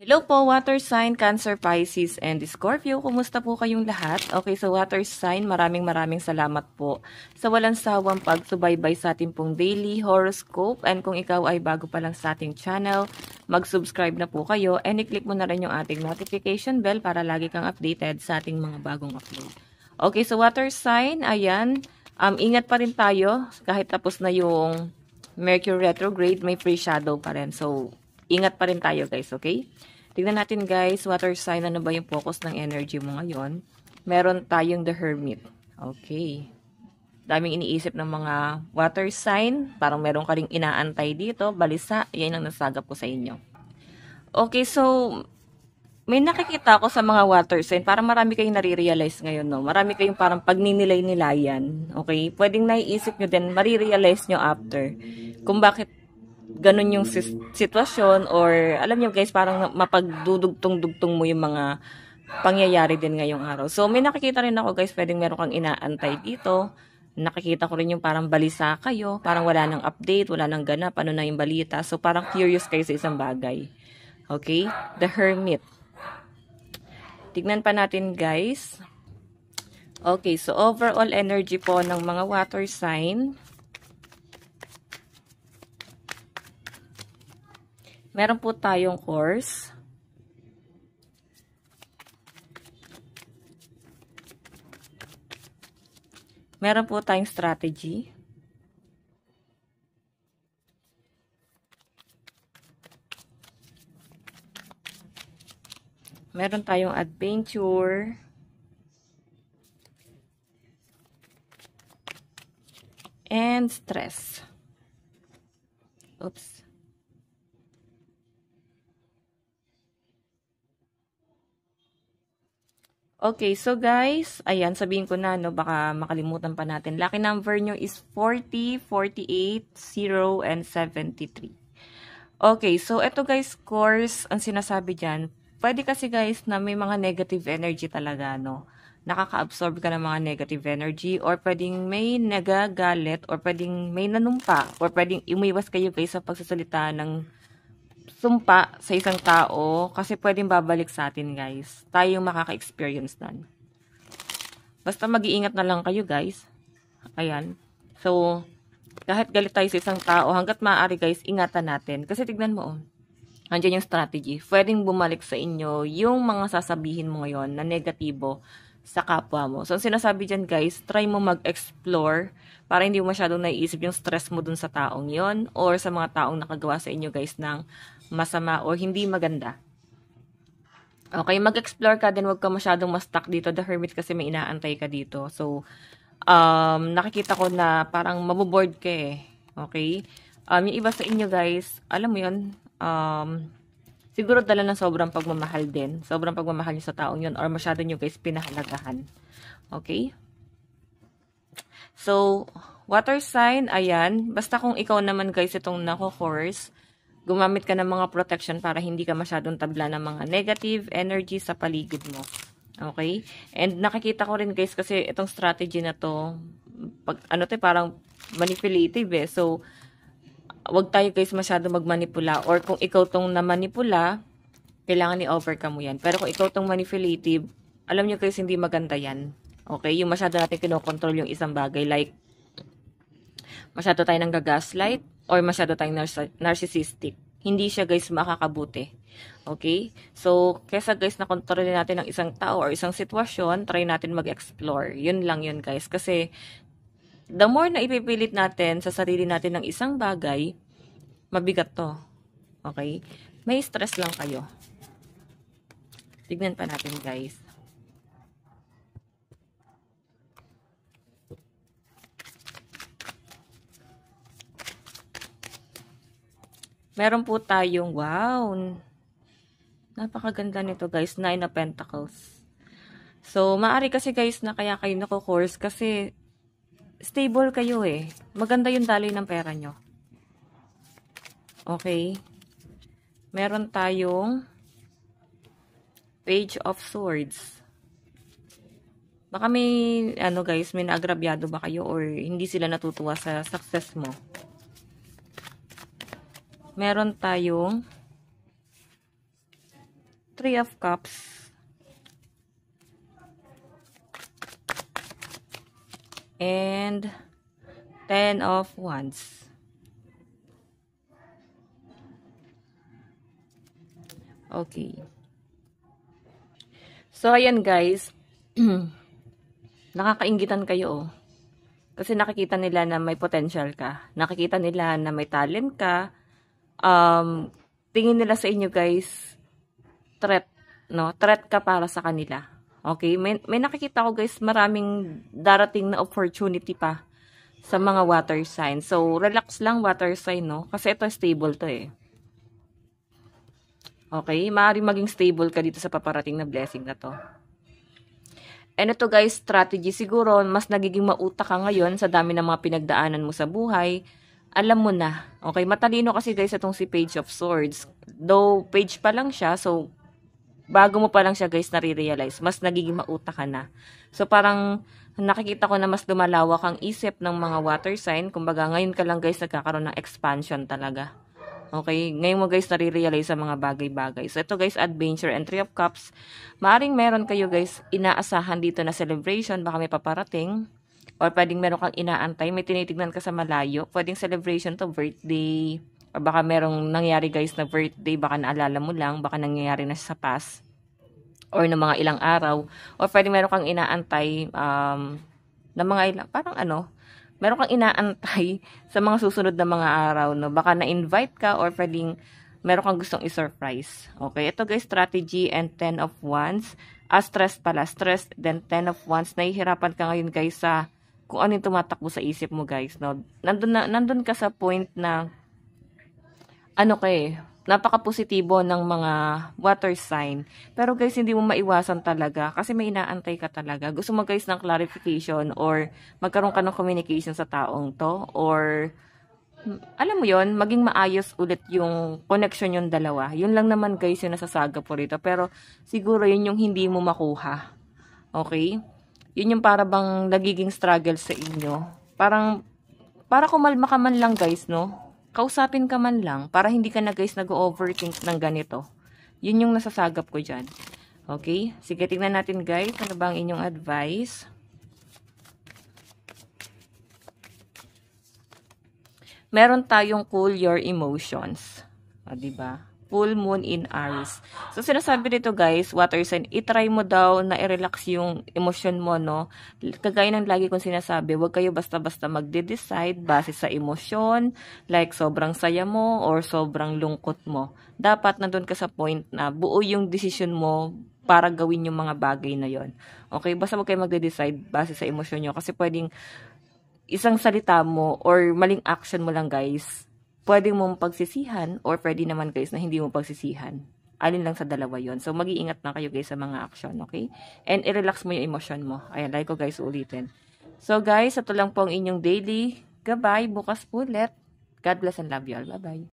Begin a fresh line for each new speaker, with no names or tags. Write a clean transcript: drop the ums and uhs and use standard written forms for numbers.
Hello po, water sign, Cancer, Pisces, and Scorpio. Kumusta po kayong lahat? Okay, so water sign, maraming salamat po sa walang sawang pagsubaybay sa ating pong daily horoscope. And kung ikaw ay bago pa lang sa ating channel, mag-subscribe na po kayo and i-click mo na rin yung ating notification bell para lagi kang updated sa ating mga bagong upload. Okay, so water sign, ayan, ingat pa rin tayo kahit tapos na yung Mercury retrograde, may free shadow pa rin. So, ingat pa rin tayo guys, okay? Tignan natin guys, water sign, ano ba yung focus ng energy mo ngayon? Meron tayong the Hermit. Okay. Daming iniisip ng mga water sign. Parang meron ka ring inaantay dito. Balisa, yan ang nasagap ko sa inyo. Okay, so may nakikita ako sa mga water sign. Parang marami kayong nare-realize ngayon, no? Marami kayong parang pagninilay-nilayan. Okay? Pwedeng naiisip nyo din, marirealize nyo after. Kung bakit ganun yung sitwasyon or alam niyo guys, parang mapagdudugtong-dugtong mo yung mga pangyayari din ngayong araw. So, may nakikita rin ako guys, pwedeng meron kang inaantay dito. Nakikita ko rin yung parang balisa kayo, parang wala nang update, wala nang ganap, ano na yung balita. So, parang curious kayo sa isang bagay. Okay? The Hermit. Tignan pa natin guys. Okay, so overall energy po ng mga water sign. Meron po tayong course. Meron po tayong strategy. Meron tayong adventure. And stress. Oops. Okay, so guys, ayan, sabihin ko na, no, baka makalimutan pa natin. Lucky number nyo is 40, 48, 0, and 73. Okay, so ito guys, course, ang sinasabi dyan, pwede kasi guys na may mga negative energy talaga, no? Nakaka-absorb ka ng mga negative energy, or pwedeng may nagagalit, or pwedeng may nanumpa, or pwedeng umiwas kayo guys sa pagsasalita ng sumpa sa isang tao kasi pwedeng babalik sa atin guys. Tayo yung makaka-experience nun. Basta mag-iingat na lang kayo guys. Ayan. So, kahit galit tayo sa isang tao, hanggat maaari guys, ingatan natin. Kasi tignan mo, andyan yung strategy. Pwedeng bumalik sa inyo yung mga sasabihin mo ngayon na negatibo sa kapwa mo. So, ang sinasabi dyan guys, try mo mag-explore para hindi mo masyadong naiisip yung stress mo dun sa taong yon or sa mga taong nakagawa sa inyo guys ng masama o hindi maganda. Okay, mag-explore ka din, wag ka masyadong ma-stuck dito, the Hermit, kasi may inaantay ka dito. So, nakikita ko na parang maboboard ka eh. Okay? Yung iba sa inyo guys, alam mo yun, siguro dala ng sobrang pagmamahal din. Sobrang pagmamahal nyo sa taong yun or masyado nyo guys pinahalagahan. Okay? So, water sign, ayan. Basta kung ikaw naman guys itong nako-course, gumamit ka ng mga protection para hindi ka masyadong tabla ng mga negative energy sa paligid mo. Okay? And nakikita ko rin guys kasi itong strategy na to, pag, ano to, parang manipulative eh. So, wag tayo guys masyado magmanipula. Or kung ikaw tong namanipula, kailangan i-overcome mo yan. Pero kung ikaw tong manipulative, alam nyo guys, hindi maganda yan. Okay? Yung masyado natin kinokontrol yung isang bagay. Like, masyado tayo nang gagaslight or masyado tayong narcissistic. Hindi siya guys makakabuti. Okay? So, kesa guys na kontrolin natin ang isang tao or isang sitwasyon, try natin mag-explore. Yun lang yun guys. Kasi, the more na ipipilit natin sa sarili natin ng isang bagay, mabigat to. Okay? May stress lang kayo. Tignan pa natin guys. Meron po tayong, wow, napakaganda nito guys, 9 of Pentacles. So, maaari kasi guys na kaya kayo nako-course kasi stable kayo eh. Maganda yung daloy ng pera nyo. Okay? Meron tayong Page of Swords. Baka may, ano guys, may naagrabyado ba kayo or hindi sila natutuwa sa success mo. Meron tayong Three of Cups, and Ten of Wands. Okay. So, ayan guys. Nakakainggitan kayo, oh. Kasi nakikita nila na may potential ka. Nakikita nila na may talent ka. Tingin nila sa inyo guys, threat, no? Threat ka para sa kanila. Okay? May nakikita ko guys, maraming darating na opportunity pa sa mga water sign. So, relax lang water sign, no? Kasi ito stable to eh. Okay? Maaaring maging stable ka dito sa paparating na blessing na to. And ito guys, strategy siguro, mas nagiging mautak ka ngayon sa dami ng mga pinagdaanan mo sa buhay. Alam mo na. Okay? Matalino kasi guys itong si Page of Swords. Though page pa lang siya, so bago mo pa lang siya guys nare-realize, mas nagiging mautak ka na. So parang nakikita ko na mas lumalawak ang isip ng mga water sign. Kumbaga ngayon ka lang guys nagkakaroon ng expansion talaga. Okay, ngayon mo guys nare-realize sa mga bagay-bagay. So ito guys, adventure and Three of Cups. Maaring meron kayo guys inaasahan dito na celebration, baka may paparating. Or pwedeng meron kang inaantay, may tinitignan ka sa malayo. Pwedeng celebration to, birthday. O baka merong nangyari guys na birthday, baka naalala mo lang, baka nangyayari na sa past. Or na mga ilang araw. Or pwedeng meron kang inaantay na mga ilang, parang ano, meron kang inaantay sa mga susunod na mga araw, no? Baka na-invite ka or pwedeng meron kang gustong i-surprise. Okay, ito guys, strategy and Ten of Wands. Stress pala, stress, then Ten of Wands. Nahihirapan ka ngayon guys sa kung ano yung tumatakbo sa isip mo guys, no? Nandun ka sa point na ano napaka-positibo ng mga water sign. Pero guys, hindi mo maiwasan talaga kasi may inaantay ka talaga. Gusto mo guys ng clarification or magkaroon ka ng communication sa taong to or alam mo yon, maging maayos ulit yung connection yung dalawa. Yun lang naman guys yung nasasaga po rito. Pero siguro yun yung hindi mo makuha. Okay? Yun yung para bang nagiging struggle sa inyo. Para kumalma ka man lang guys, no? Kausapin ka man lang para hindi ka na guys nag-overthink ng ganito. Yun yung nasasagap ko dyan. Okay? Sige, tingnan natin guys. Ano ba ang inyong advice? Meron tayong cool your emotions. O, diba? Full moon in Aries. So, sinasabi dito guys, water sign, itry mo daw na i-relax yung emosyon mo, no? Kagaya ng lagi kong sinasabi, huwag kayo basta-basta magde-decide base sa emosyon, like sobrang saya mo or sobrang lungkot mo. Dapat nandun ka sa point na buo yung decision mo para gawin yung mga bagay na yon. Okay? Basta huwag kayo magde-decide base sa emosyon nyo kasi pwedeng isang salita mo or maling action mo lang guys, pwede mong pagsisihan or pwede naman guys na hindi mo pagsisihan. Alin lang sa dalawa yon. So, mag-iingat na kayo guys sa mga action, okay? And i-relax mo yung emotion mo. Ayan, like ko guys, ulitin. So, guys, ito lang po ang inyong daily. Goodbye. Bukas po ulit. God bless and love you all. Bye-bye.